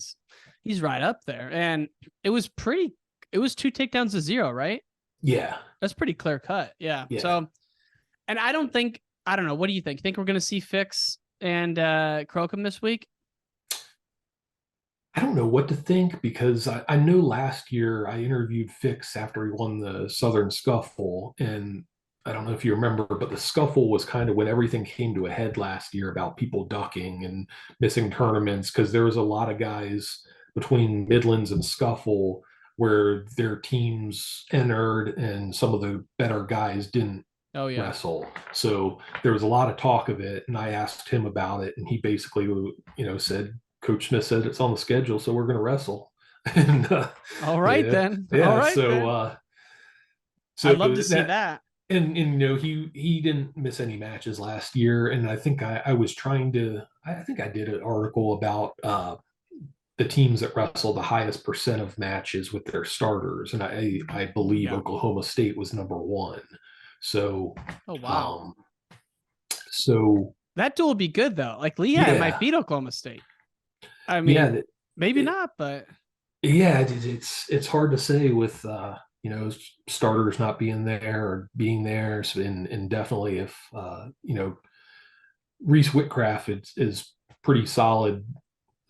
he's right up there. And it was 2 takedowns to 0, right? Yeah. That's pretty clear cut. Yeah. Yeah. So, and I don't know. What do you think? Think we're going to see Fix and Crocum this week? I don't know what to think because I know last year I interviewed Fix after he won the Southern Scuffle. And I don't know if you remember, but the Scuffle was kind of when everything came to a head last year about people ducking and missing tournaments because there was a lot of guys between Midlands and Scuffle where their teams entered and some of the better guys didn't Oh yeah. wrestle. So there was a lot of talk of it. And I asked him about it. And he basically, said, Coach Smith said it's on the schedule, so we're going to wrestle. And All right then. All yeah. right So then. so I'd love to see that. and he didn't miss any matches last year, and I think I was trying to. I think I did an article about the teams that wrestle the highest percent of matches with their starters, and I believe Oklahoma State was number one. So Oh wow. um, so That duel would be good though. Like Lehigh might yeah. beat Oklahoma State. I mean, Yeah, Maybe it, not, but yeah, it's hard to say with starters not being there or being there, so, and definitely if Reese Whitcraft is pretty solid,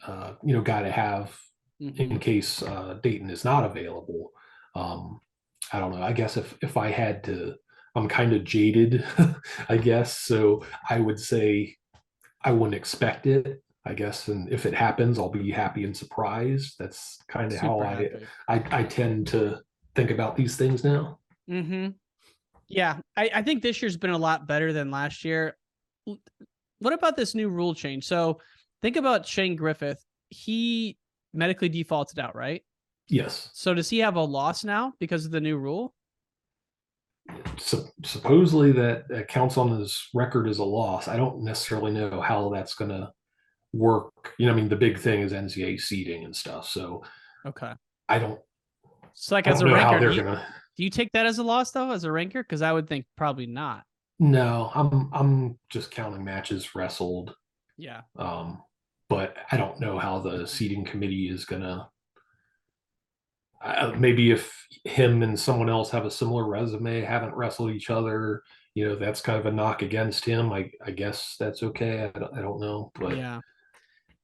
guy to have in mhm, case Dayton is not available. I don't know. I guess if I had to, I'm kind of jaded, I guess. So I would say I wouldn't expect it, I guess. And if it happens, I'll be happy and surprised. That's kind of how super I, happy. I I tend to think about these things now. Mhm. Yeah, I think this year's been a lot better than last year. What about this new rule change? So think about Shane Griffith. He medically defaulted out, right? Yes. So does he have a loss now because of the new rule? Supposedly that counts on his record as a loss. I don't necessarily know how that's going to work. I mean, the big thing is NCAA seeding and stuff. So Okay. I don't So like I as don't a know how ranker, they're gonna. do you take that as a loss though, as a ranker? Because I would think probably not. No, I'm just counting matches wrestled. Yeah. Um, but I don't know how the seating committee is gonna. Maybe if him and someone else have a similar resume, haven't wrestled each other, that's kind of a knock against him. I guess that's okay. I don't know, but Yeah.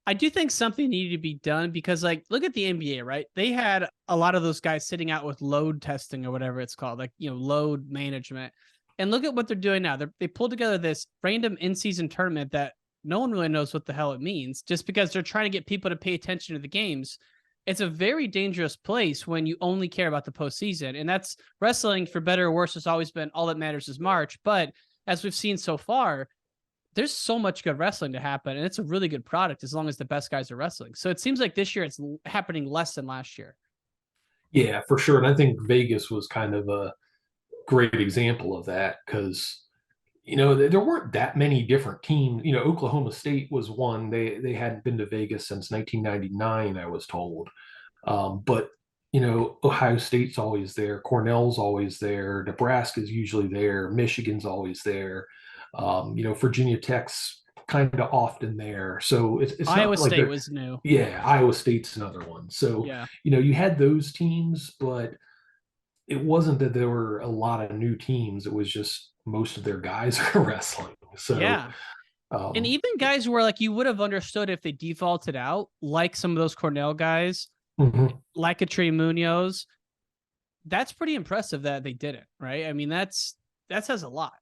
I do think something needed to be done because, like, look at the NBA, right? They had a lot of those guys sitting out with load testing or whatever it's called, like, load management. And look at what they're doing now. They pulled together this random in season tournament that no one really knows what the hell it means just because they're trying to get people to pay attention to the games. It's a very dangerous place when you only care about the postseason. And that's wrestling, for better or worse, has always been all that matters is March. But as we've seen so far, there's so much good wrestling to happen, and it's a really good product as long as the best guys are wrestling. So it seems like this year it's happening less than last year. yeah, for sure. And I think Vegas was kind of a great example of that because there weren't that many different teams. Oklahoma State was one. They hadn't been to Vegas since 1999, I was told. But Ohio State's always there, Cornell's always there, Nebraska's usually there, Michigan's always there. Virginia Tech's kind of often there. So it's Iowa not like State they're. was new. Yeah, Iowa State's another one. So Yeah. you had those teams, but it wasn't that there were a lot of new teams. It was just most of their guys are wrestling. So Yeah. And um, even guys where like you would have understood if they defaulted out, like some of those Cornell guys, mhm. like a Trey Munoz, that's pretty impressive that they didn't, right? I mean, that says a lot.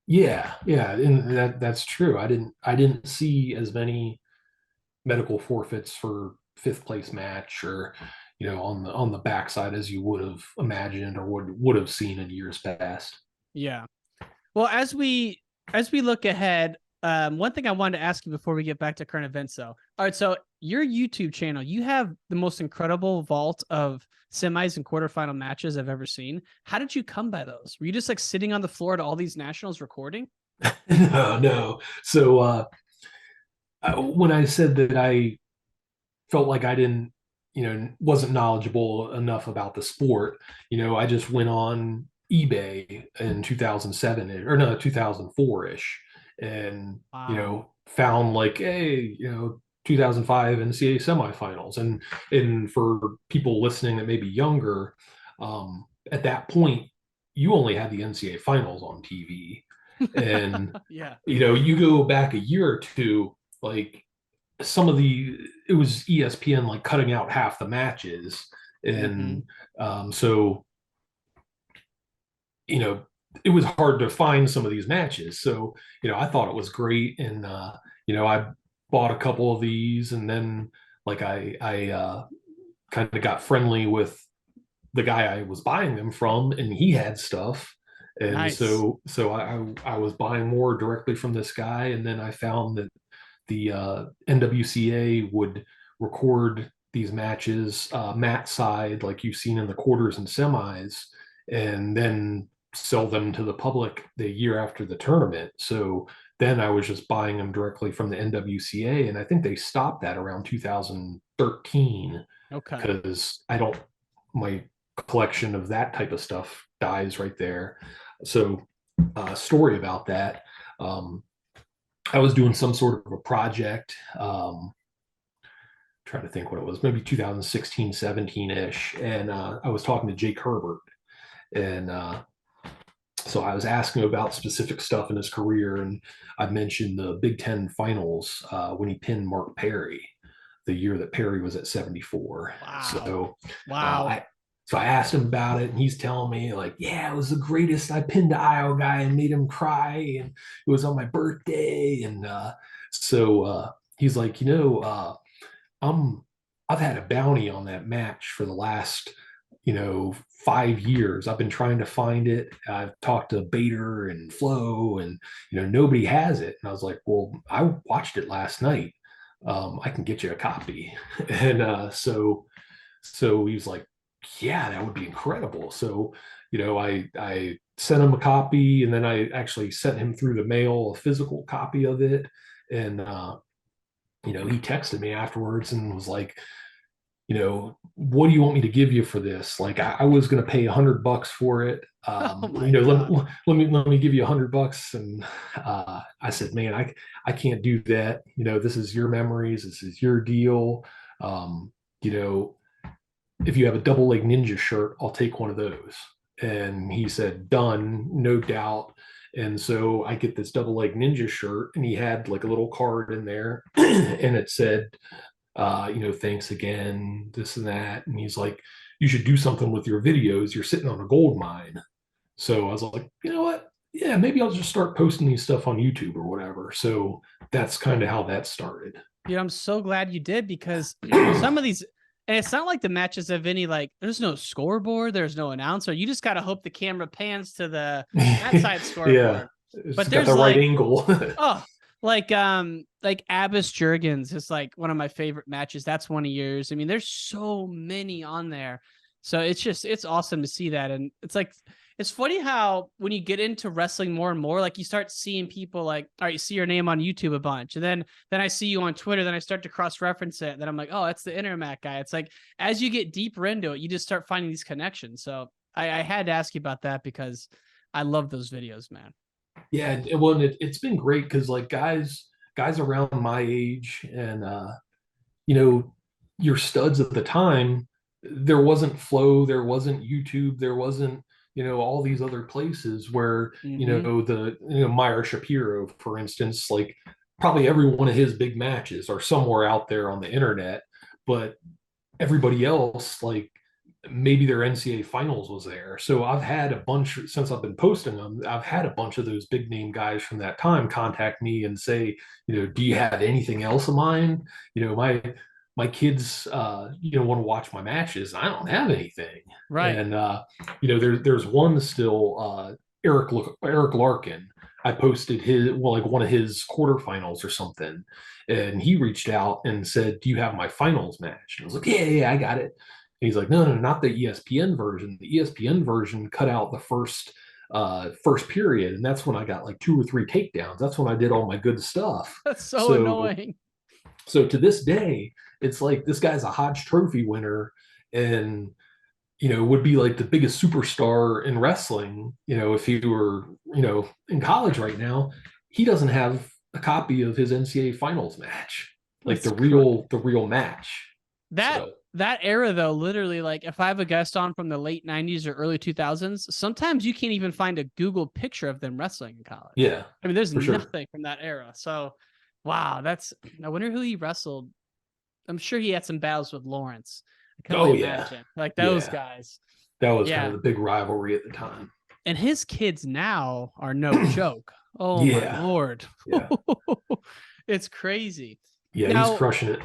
Yeah, and that's true. I didn't see as many medical forfeits for fifth place match or on the backside as you would have imagined or would have seen in years past. Yeah. Well, as we look ahead, one thing I wanted to ask you before we get back to current events, though. All right, so your YouTube channel, you have the most incredible vault of semis and quarterfinal matches I've ever seen. How did you come by those? Were you just like sitting on the floor at all these nationals recording? No, no. So when I said that I felt like I didn't, wasn't knowledgeable enough about the sport, I just went on eBay in 2007 or no 2004 ish, and Wow. found like, hey, 2005 NCAA semifinals, and for people listening that may be younger, at that point you only had the NCAA finals on TV, and Yeah. you go back a year or two, like some of it was ESPN like cutting out half the matches, Mm-hmm. and so you know it was hard to find some of these matches. So I thought it was great, and I bought a couple of these, and then like I kind of got friendly with the guy I was buying them from, and he had stuff. And Nice. so I was buying more directly from this guy, and then I found that the NWCA would record these matches mat side, like you've seen in the quarters and semis, and then sell them to the public the year after the tournament. So then I was just buying them directly from the NWCA, and I think they stopped that around 2013 Okay. because my collection of that type of stuff dies right there. So, story about that. Um, I was doing some sort of a project. trying to think what it was, maybe 2016, 17 ish. And I was talking to Jake Herbert. And so I was asking about specific stuff in his career. And I mentioned the Big Ten finals when he pinned Mark Perry the year that Perry was at 74. Wow. So Wow. I asked him about it, and he's telling me like, yeah, it was the greatest. I pinned the Iowa guy and made him cry, and it was on my birthday. And he's like, I'm I've had a bounty on that match for the last 5 years. I've been trying to find it. I've talked to Bader and Flo, and nobody has it. And I was like, well, I watched it last night. I can get you a copy. And so he was like, yeah, that would be incredible. So I sent him a copy, and then I actually sent him through the mail a physical copy of it. And he texted me afterwards and was like, what do you want me to give you for this? Like, I was going to pay $100 for it. Oh my God. Let me give you $100. And I said, man, I can't do that. This is your memories. This is your deal. Um, you know, if you have a double leg ninja shirt, I'll take one of those. And he said, done, no doubt. And so I get this double leg ninja shirt, and he had like a little card in there, and it said, thanks again, this and that. And he's like, you should do something with your videos. You're sitting on a gold mine. So I was like, you know what? Yeah, maybe I'll just start posting these stuff on YouTube or whatever. So that's kind of how that started. I'm so glad you did, because some of these, and it's not like the matches have any, like, there's no scoreboard, there's no announcer. You just got to hope the camera pans to that side Yeah, scoreboard. it's But got there's the right like, angle. oh, like Abbas Jurgens is like one of my favorite matches. That's one of yours. I mean, there's so many on there. So it's awesome to see that. And it's like, it's funny how when you get into wrestling more and more, like you start seeing people like, all right, you see your name on YouTube a bunch. And then I see you on Twitter, then I start to cross-reference it. Then I'm like, oh, that's the Intermat guy. It's like, as you get deeper into it, you just start finding these connections. So I had to ask you about that, because I love those videos, man. Yeah, well, it's been great because like guys around my age and you know your studs at the time, there wasn't Flow, there wasn't YouTube, there wasn't all these other places where Mm-hmm. the Meyer Shapiro, for instance, like probably every one of his big matches are somewhere out there on the internet, but everybody else, like maybe their NCAA finals was there. So I've had a bunch since I've been posting them. I've had a bunch of those big name guys from that time contact me and say, do you have anything else of mine? My kids, want to watch my matches. I don't have anything. Right. And there's one still, Eric Larkin. I posted like one of his quarterfinals or something, and he reached out and said, "Do you have my finals match?" And I was like, "Yeah, I got it." And he's like, no, not the ESPN version. The ESPN version cut out the first period, and that's when I got like 2 or 3 takedowns. That's when I did all my good stuff. That's so So annoying. so to this day, it's like this guy's a Hodge Trophy winner, and would be like the biggest superstar in wrestling. If he were in college right now, he doesn't have a copy of his NCAA finals match, like That's the real match. that So that era though. Literally, like if I have a guest on from the late '90s or early 2000s, sometimes you can't even find a Google picture of them wrestling in college. yeah, I mean, there's for sure. nothing from that era. So, wow, that's. I wonder who he wrestled. I'm sure he had some battles with Lawrence. I can only Oh yeah, imagine, like those yeah. guys. That was kind of Yeah, the big rivalry at the time. and his kids now are no joke. Oh my Yeah, lord, yeah, it's crazy. yeah. He's Now, crushing it.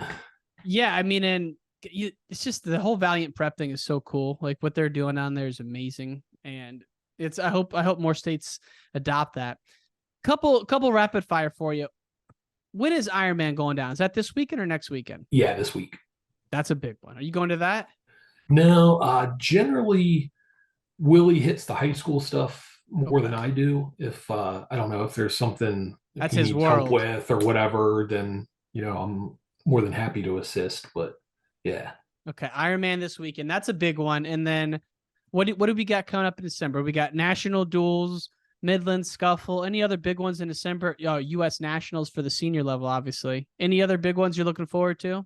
yeah, I mean, and it's just the whole Valiant Prep thing is so cool. Like what they're doing on there is amazing, and it's I hope more states adopt that. Couple rapid fire for you. When is Iron Man going down? Is that this weekend or next weekend? Yeah, this week. That's a big one. Are you going to that? No, generally Willie hits the high school stuff more than Okay, I do. If I don't know if there's something if that's he his needs help world. with or whatever, then I'm more than happy to assist. But yeah, Okay, Iron Man this weekend. That's a big one. And then what do we got coming up in December? We got National Duels, Midland Scuffle. Any other big ones in December? U.S. Nationals for the senior level, obviously. Any other big ones you're looking forward to?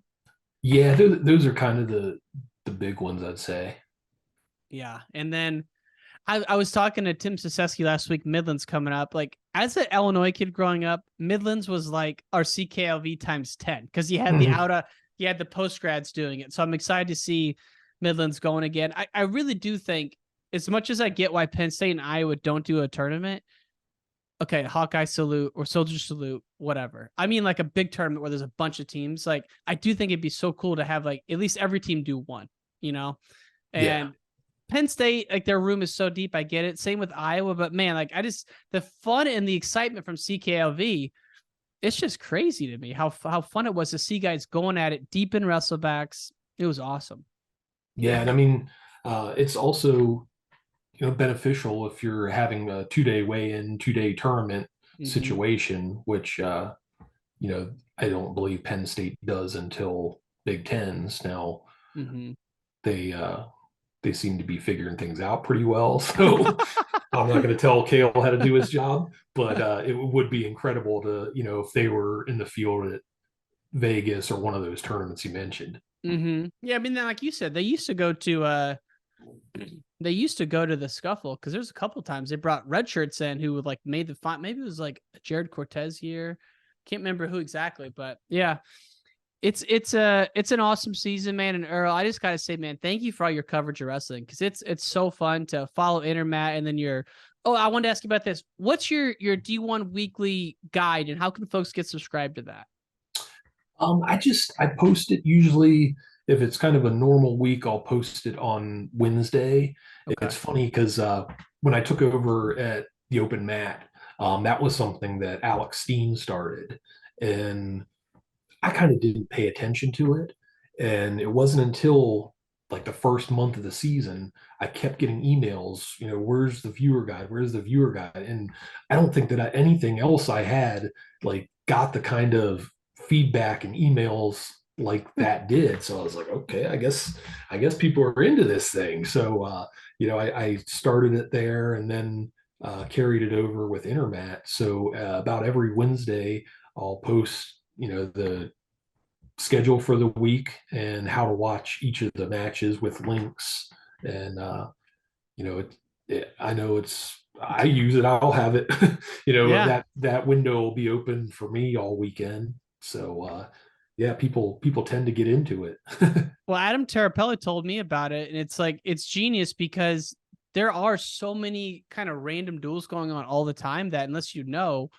Yeah, those are kind of the big ones, I'd say. Yeah. And then I was talking to Tim Sisesky last week, Midlands coming up. Like, as an Illinois kid growing up, Midlands was like our CKLV times 10 because you had the Mhm. outa, you had the post grads doing it. So I'm excited to see Midlands going again. I really do think, as much as I get why Penn State and Iowa don't do a tournament, okay, Hawkeye salute or Soldier salute, whatever. I mean, like a big tournament where there's a bunch of teams. Like, I do think it'd be so cool to have like at least every team do one, you know? Yeah. And Penn State, like their room is so deep. I get it. Same with Iowa, but man, like the fun and the excitement from CKLV, it's just crazy to me how fun it was to see guys going at it deep in wrestlebacks. It was awesome. Yeah, and I mean, it's also beneficial if you're having a 2 day weigh-in, 2 day tournament Mm-hmm. situation, which I don't believe Penn State does until Big Tens. Now Mm-hmm. they they seem to be figuring things out pretty well. So I'm not going to tell Kale how to do his job, but it would be incredible to, if they were in the field at Vegas or one of those tournaments you mentioned. Mm-hmm. Yeah, I mean, like you said, they used to go to the scuffle because there's a couple times they brought red shirts in who would like made the font. Maybe it was like a Jared Cortez year. Can't remember who exactly, but yeah, it's an awesome season, man. And Earl, I just gotta say, man, thank you for all your coverage of wrestling because it's so fun to follow Intermat and then your. Oh, I wanted to ask you about this. What's your D1 weekly guide and how can folks get subscribed to that? I post it usually if it's kind of a normal week, I'll post it on Wednesday. Okay. It's funny because when I took over at the Open Mat, that was something that Alex Steen started, and I kind of didn't pay attention to it. And it wasn't until like the first month of the season, I kept getting emails, where's the viewer guide? Where's the viewer guide? And I don't think that anything else I had like got the kind of feedback and emails like that did. So I was like, okay, I guess people are into this thing. So I started it there and then carried it over with Intermat. So about every Wednesday, I'll post the schedule for the week and how to watch each of the matches with links. And I know I use it. I'll have it. Yeah. that window will be open for me all weekend. So yeah, people tend to get into it. Well, Adam Terapelli told me about it, and it's like it's genius because there are so many kind of random duels going on all the time that unless you know,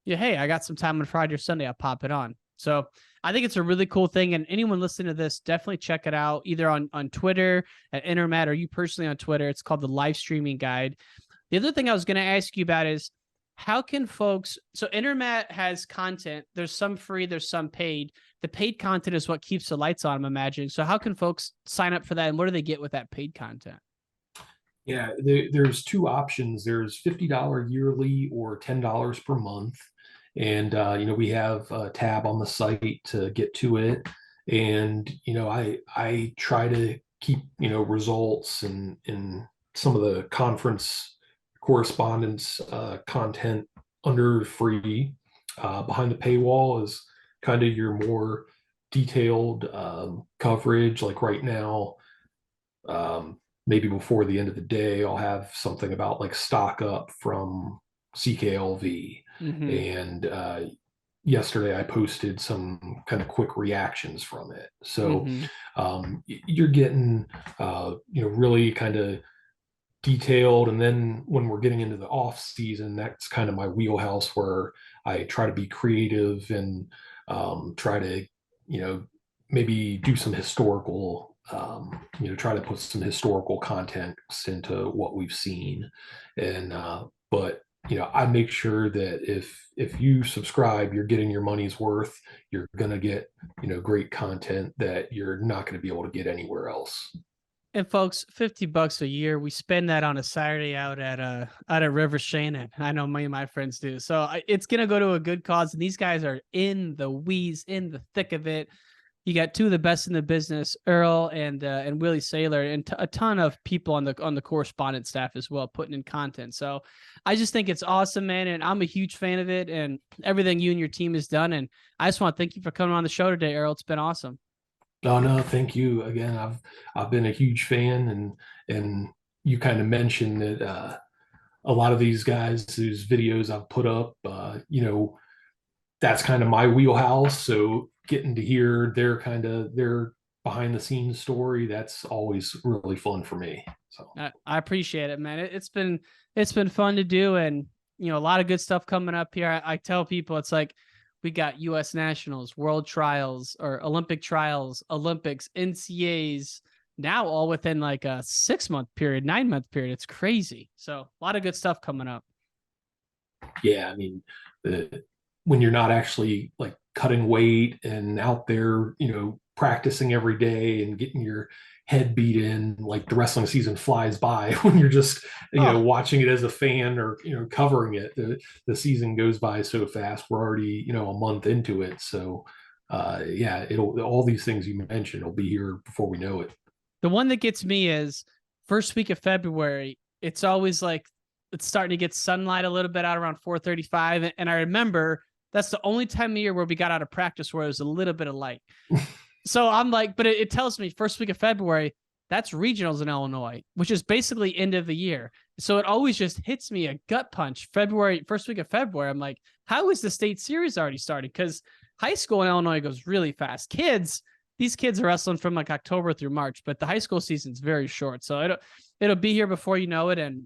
yeah, hey, I got some time on Friday or Sunday, I'll pop it on. So I think it's a really cool thing. And anyone listening to this, definitely check it out either on Twitter at Intermat or you personally on Twitter. It's called the live streaming guide. The other thing I was going to ask you about is how can folks, so Intermat has content, there's some free, there's some paid. The paid content is what keeps the lights on, I'm imagining. So how can folks sign up for that and what do they get with that paid content? Yeah, there's two options. There's $50 yearly or $10 per month. And we have a tab on the site to get to it. And I try to keep results and some of the conference correspondence content under free. Behind the paywall is kind of your more detailed coverage. Like right now, maybe before the end of the day, I'll have something about like stock up from CKLV. Mm-hmm. And yesterday I posted some kind of quick reactions from it. So Mm-hmm. you're getting, really kind of detailed. And then when we're getting into the off season, that's kind of my wheelhouse where I try to be creative and try to, you know, maybe do some historical, try to put some historical context into what we've seen. And, but, I make sure that if you subscribe, you're getting your money's worth. You're going to get, great content that you're not going to be able to get anywhere else. And folks, $50 a year, we spend that on a Saturday out at River Shannon. I know many of my friends do. So it's gonna go to a good cause. And these guys are in the weeds, in the thick of it. You got two of the best in the business, Earl and Willie Saylor, and a ton of people on the correspondent staff as well, putting in content. So I just think it's awesome, man, and I'm a huge fan of it and everything you and your team has done. And I just want to thank you for coming on the show today, Earl. It's been awesome. Oh no, thank you again. I've been a huge fan, and you kind of mentioned that a lot of these guys whose videos I've put up, that's kind of my wheelhouse. So getting to hear their behind the scenes story, that's always really fun for me. So I appreciate it, man. It's been fun to do, and a lot of good stuff coming up here. I tell people it's like we got U.S. Nationals, World Trials, or Olympic Trials, Olympics, NCAAs, now all within like a 6-month period, 9-month period. It's crazy. So a lot of good stuff coming up. yeah, I mean, when you're not actually like cutting weight and out there, practicing every day and getting your head beat in, like the wrestling season flies by when you're just, Oh, watching it as a fan or, covering it. The season goes by so fast. We're already, a month into it. So, yeah, all these things you mentioned will be here before we know it. the one that gets me is first week of February. It's always like it's starting to get sunlight a little bit out around 4:35, and I remember that's the only time of year where we got out of practice where it was a little bit of light. So I'm like, but it tells me first week of February, that's regionals in Illinois, which is basically end of the year. So it always just hits me a gut punch. February, first week of February, I'm like, how is the state series already starting? Because high school in Illinois goes really fast. These kids are wrestling from like October through March, but the high school season's very short. So it'll be here before you know it. And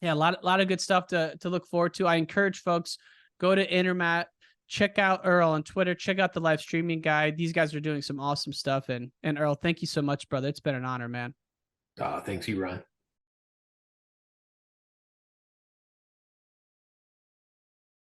yeah, a lot of good stuff to look forward to. I encourage folks, go to Intermat, check out Earl on Twitter, check out the live streaming guide. These guys are doing some awesome stuff. And Earl, thank you so much, brother. It's been an honor, man. Thanks, you, Ryan.